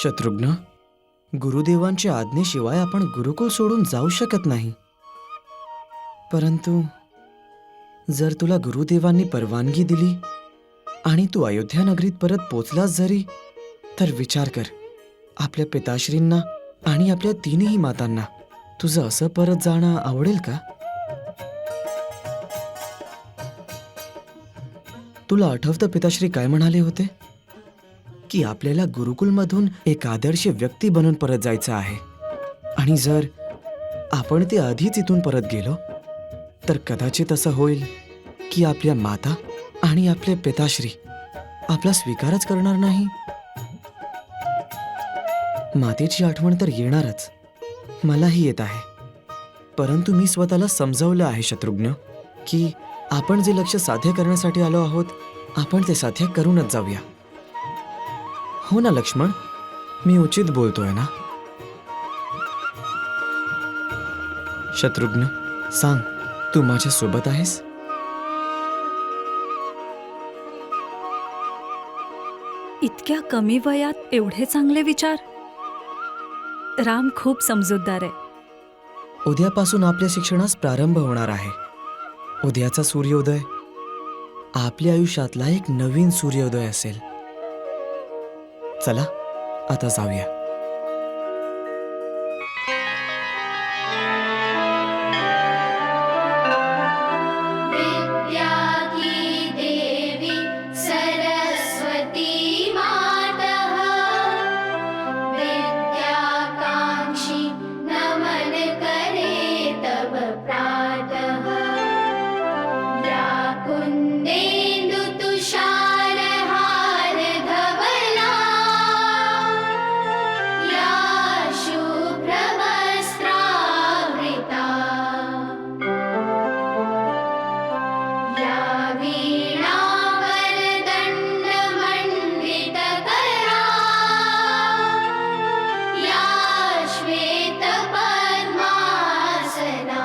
शत्रुघ्न, गुरुदेवांच्या आज्ञेशिवाय आपण गुरुकुल सोडून जाऊ शकत नाही. परंतु जर तुला गुरुदेवांनी परवानगी दिली आणि तू अयोध्या नगरीत परत पोचलास जरी, तर विचार कर, आपल्या पिताश्रींना आणि आपल्या तीनही मातांना तुझं असं परत जाणं आवडेल का? तुला आठवतं पिताश्री काय म्हणाले होते? की आपल्याला गुरुकुलमधून एक आदर्श व्यक्ती बनून परत जायचं आहे. आणि जर आपण ते आधीच इथून परत गेलो तर कदाचित असं होईल की आपल्या माता आणि आपले पिताश्री आपला स्वीकारच करणार नाही. मातेची आठवण तर येणारच, मलाही येत आहे. परंतु मी स्वतःला समजावलं आहे शत्रुघ्न, की आपण जे लक्ष्य साध्य करण्यासाठी आलो आहोत, आपण ते साध्य करूनच जाऊया. हो ना लक्ष्मण, मी उचित बोलतोय ना? शत्रुघ्न, सांग, तू माझ्या सोबत आहेस? इतक्या कमी वयात एवढे चांगले विचार. राम खूप समजूतदार आहे. उद्यापासून आपल्या शिक्षणास प्रारंभ होणार आहे. उद्याचा सूर्योदय आपल्या आयुष्यातला एक नवीन सूर्योदय असेल. चला आता जाऊया. विद्या की देवी सरस्वती मातः, विद्याकांक्षी नमन करे तव प्रातः. या कुंदेन्दु तुषार हार धवला, या शुभ्र वस्त्रावृता, या वीणा वरदण्ड मण्डितकरा, या श्वेत पद्मासना,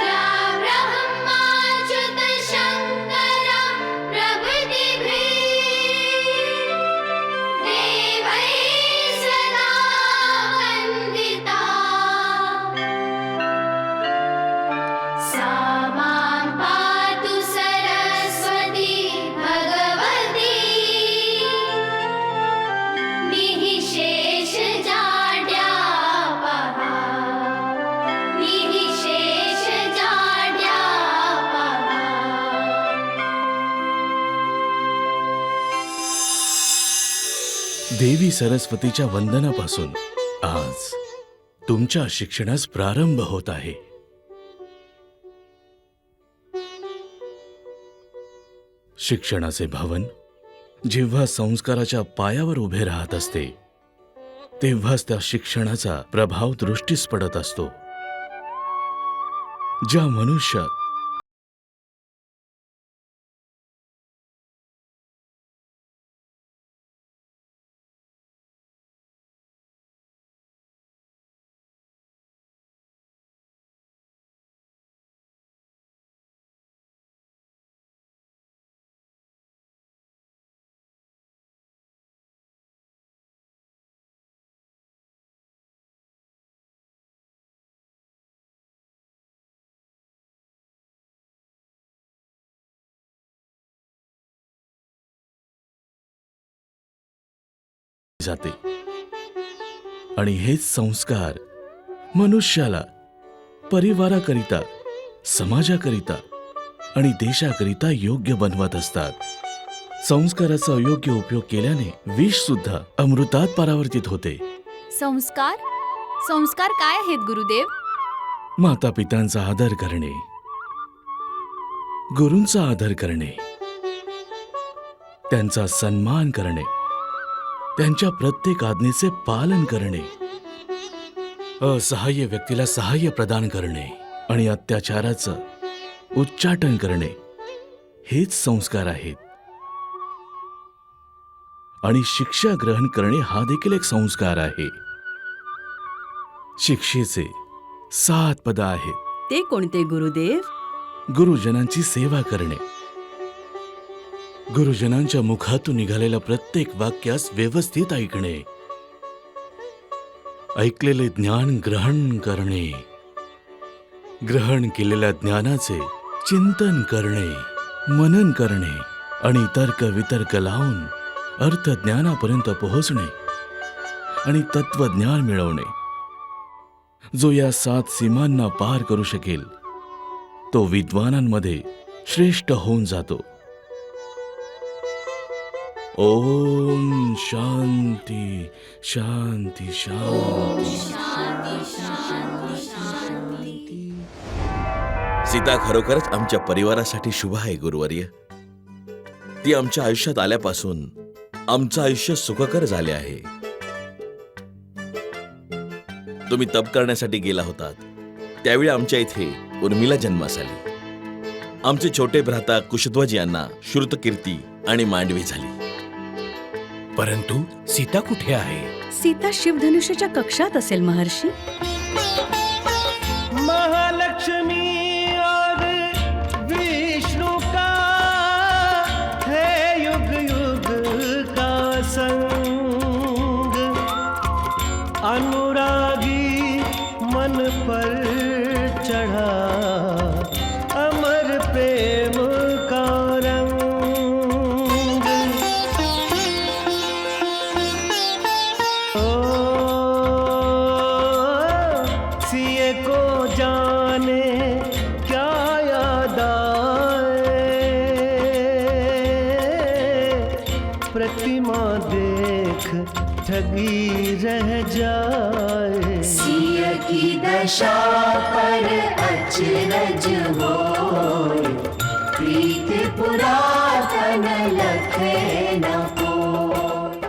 या ब्रह्माच्युत शङ्कर प्रभृतिभिः देवैः सदा वन्दिता. सा मां पातु सरस्वती भगवती, निःशेष जाड्यापहा, निःशेष जाड्यापहा. देवी सरस्वतीच्या वंदनापासून आज तुमच्या शिक्षणास प्रारंभ होत आहे. शिक्षणाचे भवन जेव्हा संस्काराच्या पायावर उभे राहत असते, तेव्हाच त्या शिक्षणाचा प्रभाव दृष्टीस पडत असतो. ज्या मनुष्यात जाते आणि हेच संस्कार मनुष्याला परिवाराकरिता, समाजाकरिता आणि देशाकरिता योग्य बनवत असतात. संस्काराचा अयोग्य उपयोग केल्याने विष सुद्धा अमृतात परावर्तित होते. संस्कार संस्कार काय आहेत गुरुदेव? माता पित्यांचा आदर करणे, गुरूंचा आदर करणे, त्यांचा सन्मान करणे, त्यांच्या प्रत्येक आज्ञेचे पालन करणे, असहाय्य व्यक्तीला सहाय्य प्रदान करणे आणि अत्याचाराचं उच्चाटन करणे, हेच संस्कार आहेत. आणि शिक्षा ग्रहण करणे हा देखील एक संस्कार आहे. शिक्षेचे 7 पद आहेत. ते कोणते गुरुदेव? गुरुजनांची सेवा करणे, गुरुजनांच्या मुखातून निघालेल्या प्रत्येक वाक्यास व्यवस्थित ऐकणे, ऐकलेले ज्ञान ग्रहण करणे, ग्रहण केलेल्या ज्ञानाचे चिंतन करणे, मनन करणे आणि तर्क वितर्क लावून अर्थज्ञानापर्यंत पोहोचणे आणि तत्वज्ञान मिळवणे. जो या 7 सीमांना पार करू शकेल तो विद्वानांमध्ये श्रेष्ठ होऊन जातो. ओम शांती शांती शांती. सीता खरोखरच आमच्या परिवारासाठी शुभ आहे गुरुवर्य. ती आमच्या आयुष्यात आल्यापासून आमचं आयुष्य सुखकर झाले आहे. तुम्ही तप करण्यासाठी गेला होतात त्यावेळी आमच्या इथे उर्मिला जन्मास आली. आमचे छोटे भ्राता कुशध्वज यांना श्रुतकीर्ती आणि मांडवी झाली. परंतु सीता कुठे आहे? सीता शिवधनुष्याच्या कक्षात असेल महर्षी. महालक्ष्मी और विष्णु का है युग युग का संग, अनुरागी मन पर चढ़ा अमर प्रेम का रंग. सिए को जाने क्या याद आए, प्रतिमा देख ठगी रह जाए. सिय की दशा पर अचरज होय, प्रीत पुरातन लखे न कोय.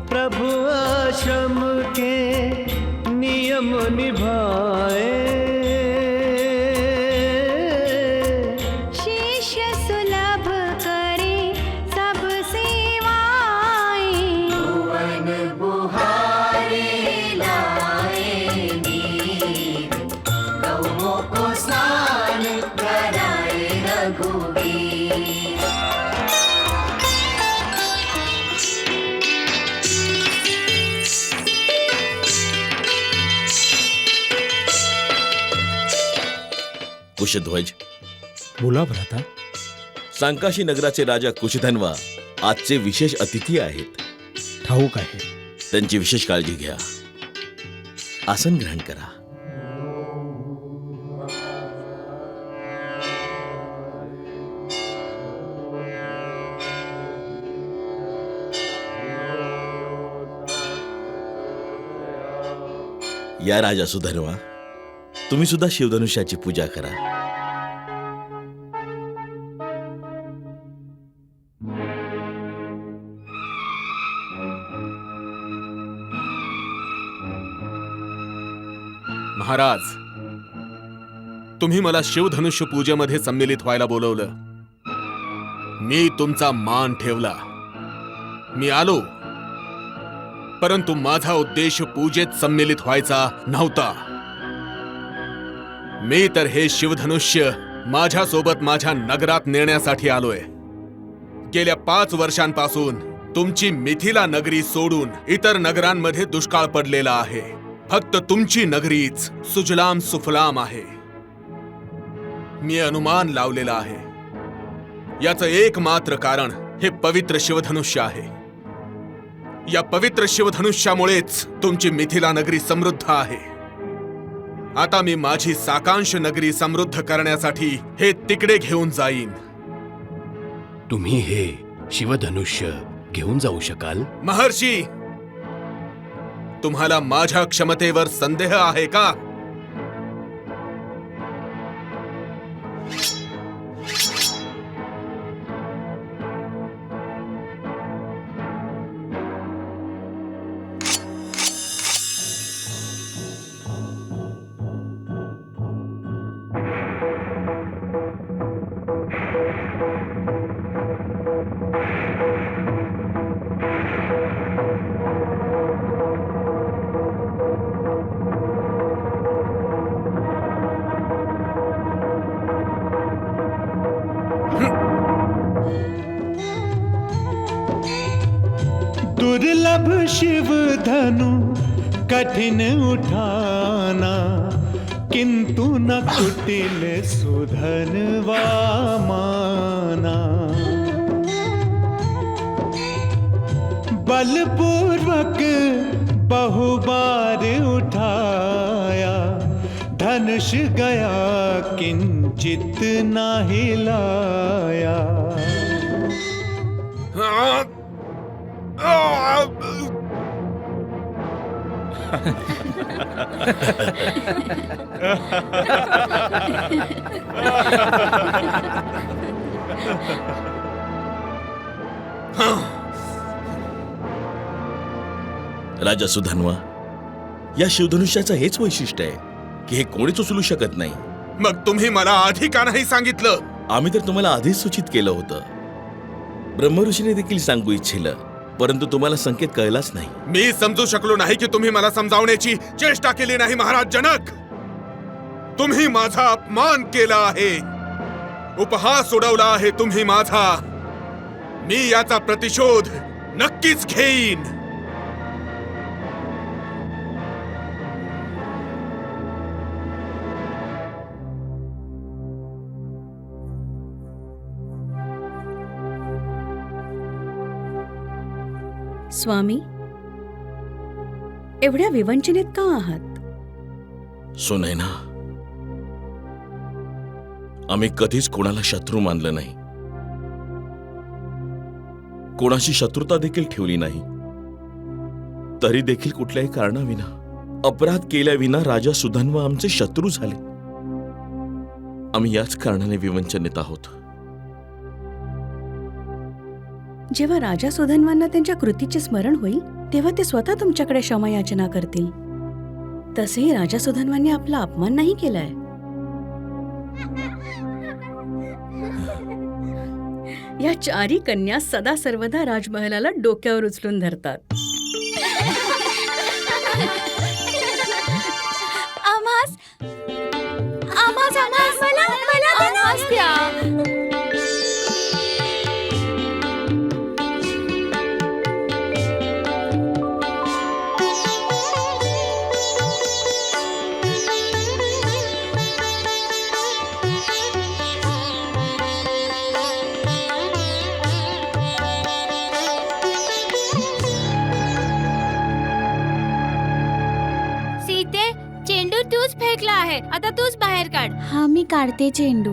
प्रभु आश्रम के नियम निभाए, शिष्य सुलभ करे सब सेवाएं, भुवन बुहारे लाए वीर, गौओं को स्नान कराए रघुवीर. कुशध्वज, बोला भ्राता. सांकाशी नगराचे राजा कुशधन्वा आजचे विशेष अतिथी आहेत. ठाऊक आहे. त्यांची विशेष काळजी घ्या. आसन ग्रहण करा. या राजा सुधन्वा, तुम्ही सुद्धा शिवधनुष्याची पूजा करा. महाराज, तुम्ही मला शिवधनुष्य पूजेमध्ये सम्मिलित व्हायला बोलवलं. मी तुमचा मान ठेवला. मी आलो, परंतु माझा उद्देश पूजेत सम्मिलित व्हायचा नव्हता. मी तर हे शिवधनुष्य माझ्यासोबत माझ्या नगरात नेण्यासाठी आलोय. गेल्या 5 वर्षांपासून तुमची मिथिला नगरी सोडून इतर नगरांमध्ये दुष्काळ पडलेला आहे. फक्त तुमची नगरीच सुजलाम सुफलाम आहे. मी अनुमान लावलेला आहे. याचं एकमात्र कारण हे पवित्र शिवधनुष्य आहे. या पवित्र शिवधनुष्यामुळेच तुमची मिथिला नगरी समृद्ध आहे. आता मी माझी साकांश नगरी समृद्ध करण्यासाठी हे तिकडे घेऊन जाईन. तुम्ही हे शिवधनुष्य घेऊन जाऊ शकाल? महर्षी, तुम्हाला माझ्या क्षमतेवर संदेह आहे का? दुर्लभ शिव धनु कठिन उठाना, किंतु न कुटिल सुधनवा माना। बलपूर्वक बहुबार उठाया, धनुष गया किंचित न हिलाया। राजा सुधन्वा, या शिवधनुष्याचं हेच वैशिष्ट्य आहे की हे कोणीच उचलू शकत नाही. मग तुम्ही मला आधी का नाही सांगितलं? आम्ही तर तुम्हाला आधीच सूचित केलं होतं. ब्रह्मऋषीने देखील सांगू इच्छिलं, परंतु तुम्हाला संकेत कळलाच नाही. मी समजू शकलो नाही की तुम्ही मला समजावण्याची चेष्टा केली नाही. महाराज जनक, तुम्ही माझा अपमान केला आहे, उपहास उडवला आहे तुम्ही माझा. मी याचा प्रतिशोध नक्कीच घेईन. स्वामी, एवढ्या विवंचनेत का आहात? सुनैना, आम्ही कधीच कोणाला शत्रू मानलं नाही, कोणाशी शत्रुता देखील ठेवली नाही. तरी देखील कुठल्याही कारणाविना, अपराध केल्याविना राजा सुधन्वा आमचे शत्रू झाले. आम्ही याच कारणाने विवंचनेत आहोत. जेव्हा राजा सुधन्वांना त्यांच्या कृतीचे स्मरण होईल तेव्हा ते स्वतः तुमच्याकडे क्षमायाचना करतील. तसेही राजा सुधन्वांनी आपला अपमान नाही केलाय. या चारी कन्या सदा सर्वदा राजमहालाला डोक्यावर उचलून धरतात. आम्हास आम्हास आम्हास मला आम्हास द्या. चेंडू तूच फेकला आहे, आता तूच बाहेर काढ. हा, मी काढते चेंडू.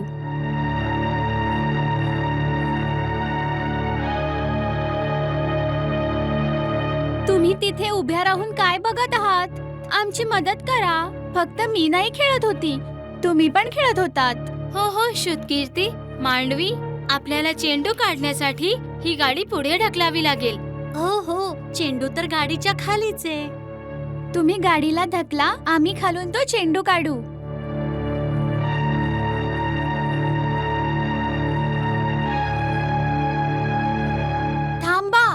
तुम्ही तिथे उभ्या राहून काय बघत आहात? आमची मदत करा. फक्त मी नाही खेळत होती, तुम्ही पण खेळत होतात. हो हो श्रुतकीर्ती, मांडवी, आपल्याला चेंडू काढण्यासाठी ही गाडी पुढे ढकलावी लागेल. हो हो, चेंडू तर गाडीच्या खालीच आहे. तुम्ही गाडीला ढकला, आम्ही खालून तो चेंडू काढू. थांबा.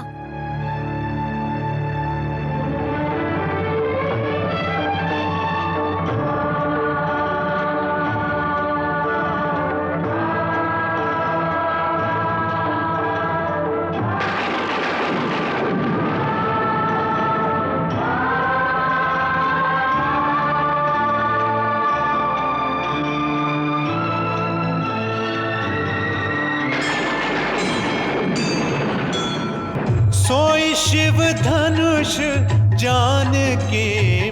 सोई शिव धनुष जान के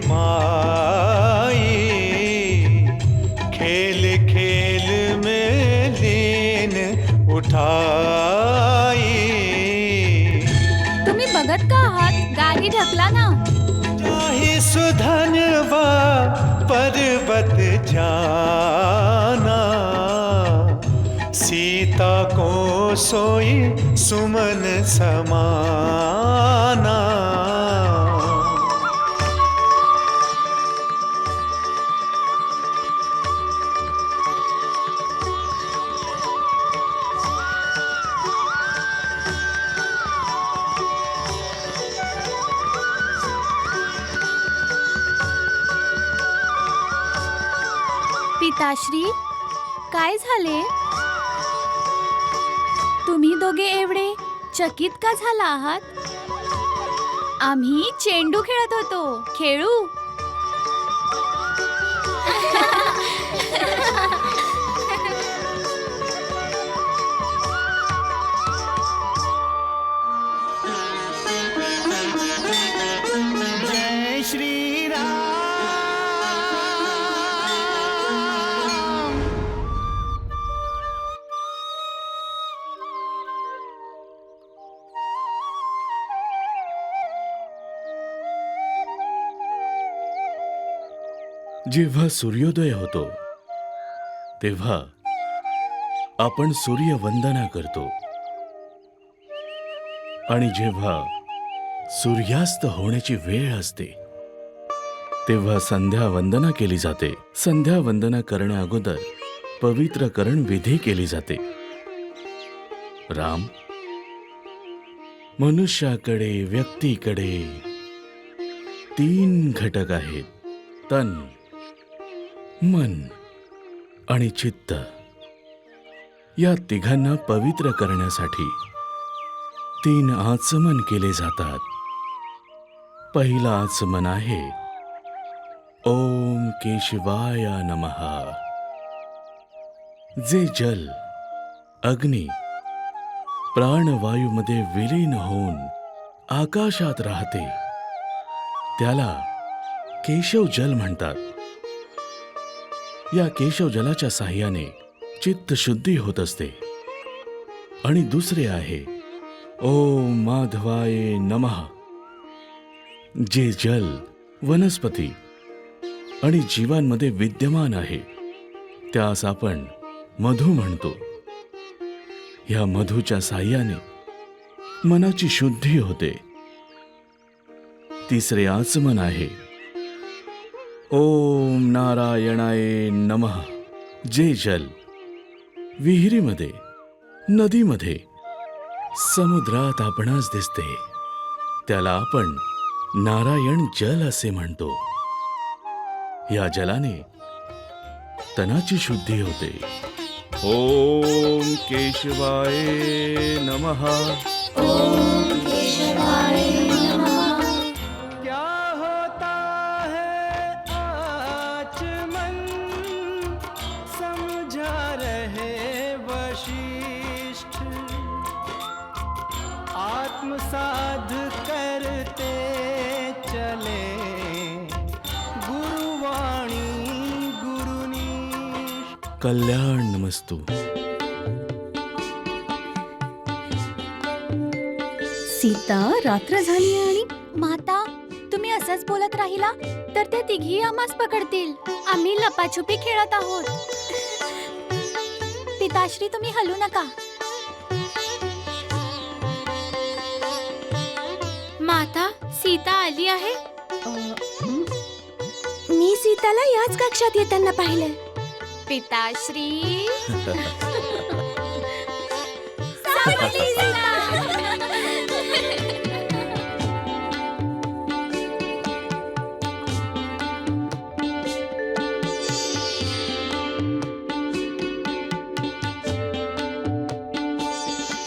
माई, खेल खेल में लीन उठाई. तुम्ही बघत का आहात? गाडी ढकला ना. चाहे सुधनवा पर्वत जाना, सीता को सोई सुमन समाना. पिताश्री, काय झाले? तुम्ही दोघे एवढे चकित का झाला आहात? आम्ही चेंडू खेळत होतो. खेळू? जय श्री राम. जेव्हा सूर्योदय होतो तेव्हा आपण सूर्यवंदना करतो आणि जेव्हा सूर्यास्त होण्याची वेळ असते तेव्हा संध्या वंदना केली जाते. संध्या वंदना करण्या अगोदर पवित्रकरण विधी केली जाते. राम, मनुष्याकडे व्यक्तीकडे 3 घटक आहेत: तन, मन आणि चित्त. या तिघांना पवित्र करण्यासाठी 3 आचमन केले जातात. पहिला आचमन आहे ओम केशवाय नमः. जे जल, अग्नी, प्राणवायूमध्ये विलीन होऊन आकाशात राहते त्याला केशव जल म्हणतात. या केशव जलाच्या साह्याने चित्त शुद्धी होत असते. आणि दुसरे आहे ओम माधवाय नमः. जे जल वनस्पती आणि जीवांमध्ये विद्यमान आहे त्यास आपण मधु म्हणतो. या मधूच्या साह्याने मनाची शुद्धी होते. तिसरे आचमन आहे ओम नारायणाय नमः. जे जल विहिरीमध्ये, नदीमध्ये, समुद्रात आपणास दिसते त्याला आपण नारायण जल असे म्हणतो. या जलाने तनाची शुद्धी होते. ओम केशवाय नमः. क्या होता है आचमन, समझा रहे वशिष्ठ. आत्मसाध करते चले गुरुवाणी गुरुनिष्ठ. कल्याण नमस्तु. सीता, रात्र झाली आणि माता, तुम्ही असंच बोलत राहिला तर ते तिघी आम्हास पकडतील. आम्ही लपाछुपी खेळत आहोत. पिताश्री, तुम्ही हलू नका. माता, सीता आली आहे. मी सीताला याच कक्षात येताना पाहिले. पिताश्री. सावरली सीता.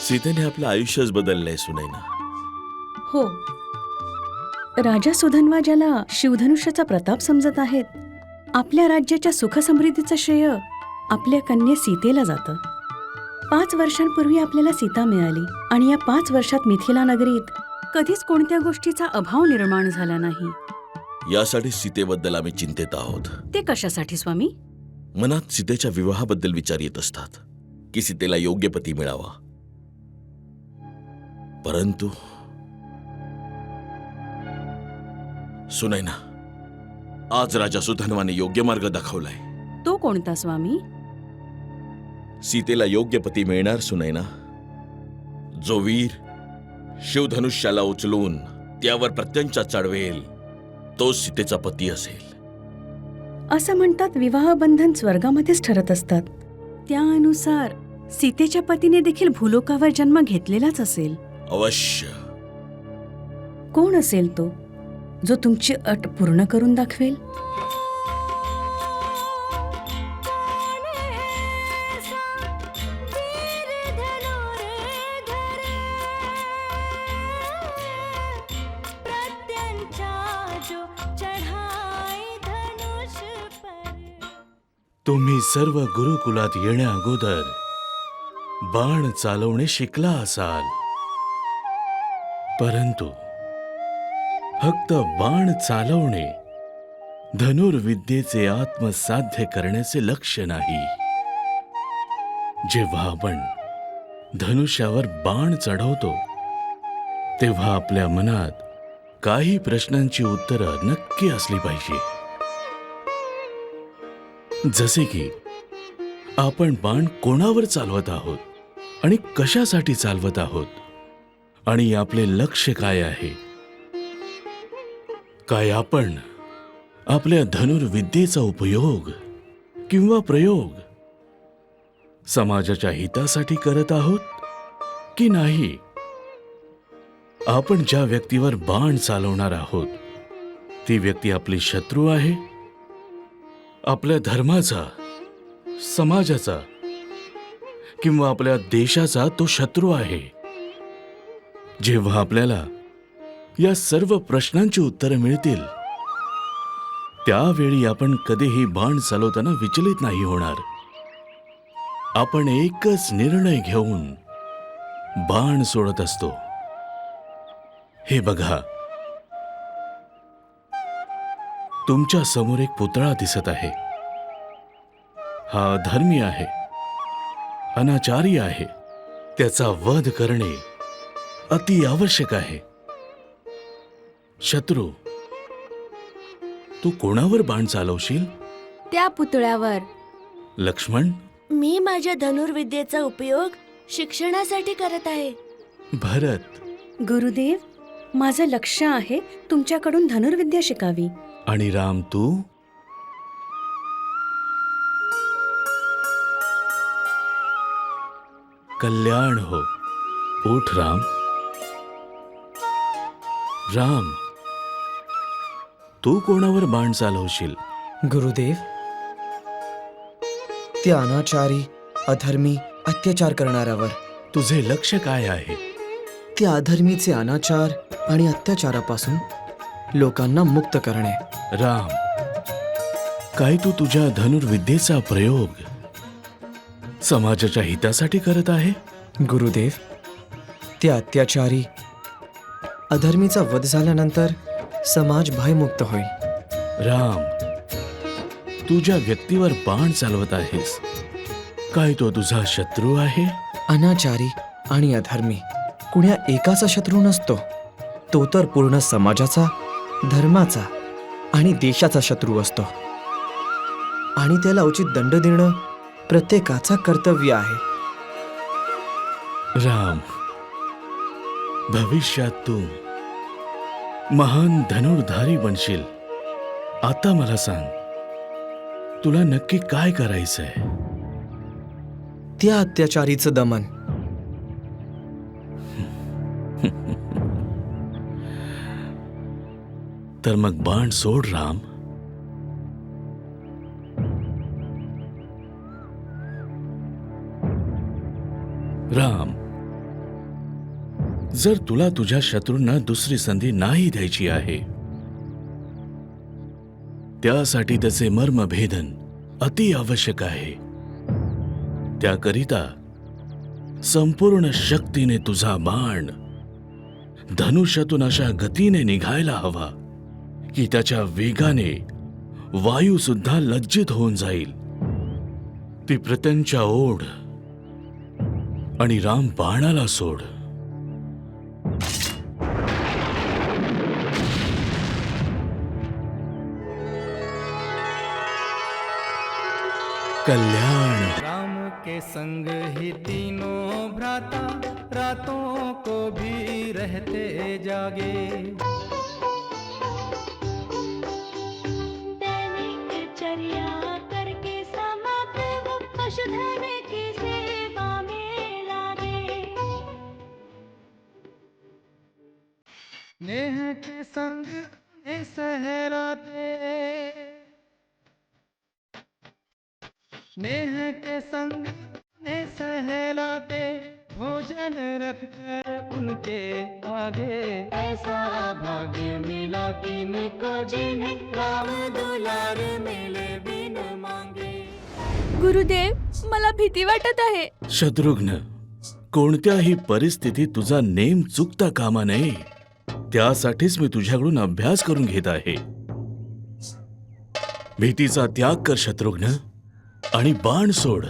सीतेने आपलं आयुष्यच बदललंय सुनैना. हो, राजा सुधन्वा ज्याला शिवधनुष्याचा प्रताप समजत आहेत, आपल्या राज्याच्या सुखसमृद्धीचं श्रेय आपल्या कन्ये सीतेला जातं. 5 वर्षांपूर्वी आपल्याला सीता मिळाली आणि या 5 वर्षात मिथिला नगरीत कधीच कोणत्या गोष्टीचा अभाव निर्माण झाला नाही. यासाठी सीतेबद्दल आम्ही चिंतेत आहोत. ते कशासाठी स्वामी? मनात सीतेच्या विवाहाबद्दल विचार येत असतात की सीतेला योग्य पती मिळावा. परंतु सुनैना, आज राजा सुधन्वाने योग्य मार्ग दाखवलाय. तो कोणता स्वामी? सीतेला योग्य पती मिळणार सुनैना, जो वीर शिवधनुष्याला उचलून त्यावर प्रत्यंचा चढवेल तोच सीतेचा पती असेल. असं म्हणतात विवाहबंधन स्वर्गामध्येच ठरत असतात. त्यानुसार सीतेच्या पतीने देखील भूलोकावर जन्म घेतलेलाच असेल. अवश्य. कोण असेल तो जो तुमची अट पूर्ण करून दाखवेल? तुम्ही सर्व गुरुकुलात येण्या अगोदर बाण चालवणे शिकला असाल, परंतु फक्त बाण चालवणे धनुर्विद्येचे आत्मसाध्य करण्याचे लक्ष्य नाही. जेव्हा आपण धनुष्यावर बाण चढवतो तेव्हा आपल्या मनात काही प्रश्नांची उत्तरं नक्की असली पाहिजे. जसे की आपण बाण कोणावर चालवत आहोत आणि कशासाठी चालवत आहोत, आणि आपले लक्ष काय आहे. काय आपण आपल्या धनुर्विद्येचा उपयोग किंवा प्रयोग समाजाच्या हितासाठी करत आहोत की नाही. आपण ज्या व्यक्तीवर बाण चालवणार आहोत ती व्यक्ती आपली शत्रू आहे, आपल्या धर्माचा, समाजाचा किंवा आपल्या देशाचा तो शत्रू आहे. जेव्हा आपल्याला या सर्व प्रश्नांची उत्तरं मिळतील त्यावेळी आपण कधीही बाण चालवताना विचलित नाही होणार. आपण एकच निर्णय घेऊन बाण सोडत असतो. हे बघा, तुमच्या समोर एक पुतळा दिसत आहे. हा अधर्मी आहे, अनाचारी आहे. त्याचा वध करणे अति आवश्यक आहे. शत्रू, तू कोणावर बाण चालवशील? त्या पुतळ्यावर. लक्ष्मण, मी माझ्या धनुर्विद्येचा उपयोग शिक्षणासाठी करत आहे. भरत गुरुदेव, माझं लक्ष आहे तुमच्याकडून धनुर्विद्या शिकावी. आणि राम, तू? कल्याण हो. उठ राम. राम, तू कोणावर बाण चालवशील? गुरुदेव, त्या अनाचारी, अधर्मी, अत्याचार करणाऱ्यावर. तुझे लक्ष काय आहे? त्या अधर्मीचे अनाचार आणि अत्याचारापासून लोकांना मुक्त करणे. राम, काय तू तुझ्या धनुर्विद्येचा प्रयोग समाजाच्या हितासाठी करत आहे? गुरुदेव, त्या अत्याचारी, अधर्मीचा वध झाल्यानंतर समाज भयमुक्त होईल. राम, तू ज्या व्यक्तीवर बाण चालवत आहेस काय तो तुझा शत्रू आहे? अनाचारी आणि अधर्मी कुण्या एकाचा शत्रू नसतो. तो तर पूर्ण समाजाचा, धर्माचा आणि देशाचा शत्रू असतो. आणि त्याला उचित दंड देणं प्रत्येकाचा कर्तव्य आहे. राम, भविष्यात तू महान धनुर्धारी बनशील. आता मला सांग, तुला नक्की काय करायचंय? त्या अत्याचारीचं दमन. तर मग बाण सोड राम. राम, जर तुला तुझ्या शत्रूंना दुसरी संधी नाही द्यायची आहे त्यासाठी त्याचे मर्म भेदन अति आवश्यक आहे. त्याकरिता संपूर्ण शक्तीने तुझा बाण धनुष्यातून अशा गतीने निघायला हवा की त्याच्या वेगाने वायू सुद्धा लज्जित होऊन जाईल. ती प्रत्यंच्या ओढ आणि राम बाणाला सोड. कल्याण. राम के संग ही तीनों भ्राता रातों को भी रहते जागे. दैनिक चर्या करके समाप्त वो पशुधन की सेवा में लागे. नेह के संग ने सहराते, नेह के संग ने सहलाते, भोजन रख कर उनके आगे. ऐसा भाग्य मिला किनको जिन्हें राम दुलार मिले बिन मांगे. गुरुदेव मला भीती वाटत आहे. शत्रुघ्न, कोणत्याही परिस्थितीत तुझा नेम चुकता कामा नये. त्यासाठीच मी तुझ्याकडून अभ्यास करून घेत आहे. भीतीचा त्याग कर शत्रुघ्न आणि बाण सोड.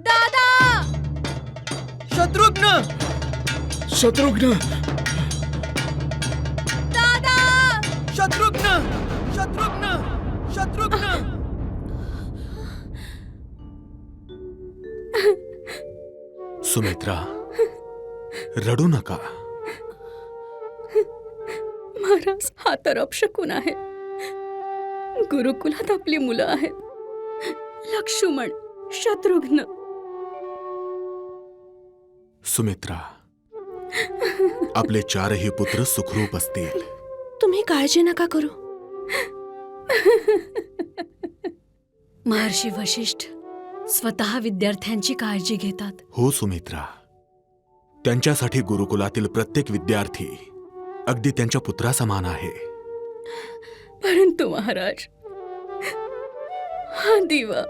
दादा शत्रुघ्न! शत्रुघ्न! दादा शत्रुघ्न! शत्रुघ्न! शत्रुघ्न! सुमित्रा, रडू नका. महाराज, हा तर अपशकुन आहे. गुरुकुलात आपली मुलं आहेत. लक्ष्मण, शत्रुघ्न. सुमित्रा, आपले चारही पुत्र सुखरूप असतील. तुम्ही काळजी नका करू. महर्षी वशिष्ठ स्वतः विद्यार्थ्यांची काळजी घेतात. हो सुमित्रा, त्यांच्यासाठी गुरुकुलातील प्रत्येक विद्यार्थी अगदी त्यांच्या पुत्रासमान आहे. परंतु महाराज, हा दिवा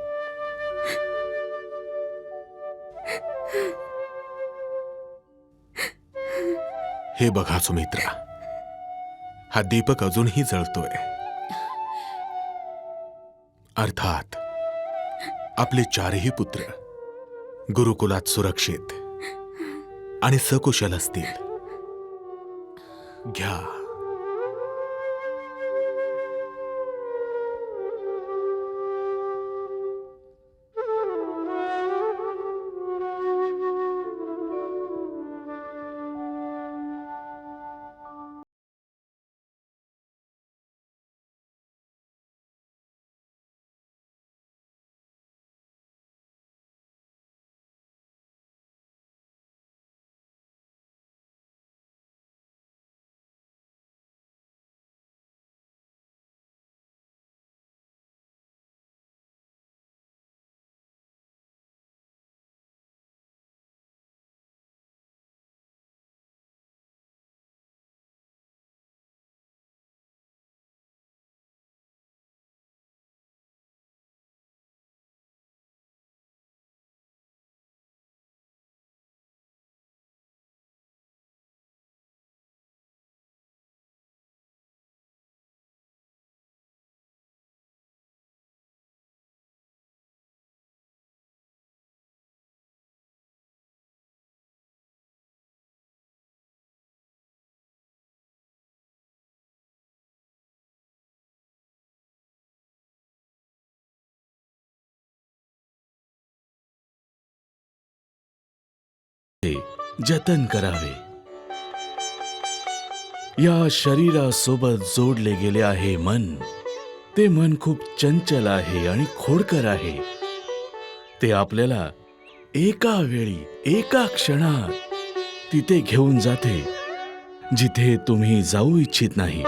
हे बघा सुमित्रा, हा दीपक अजूनही जळतोय. अर्थात आपले चारही पुत्र गुरुकुलात सुरक्षित आणि सकुशल असतील. घ्या. जतन करावे. या शरीरासोबत जोडले गेले आहे मन. ते मन खूप चंचल आहे आणि खोडकर आहे. ते आपल्याला एका वेळी, एका क्षणात तिथे घेऊन जाते जिथे तुम्ही जाऊ इच्छित नाही.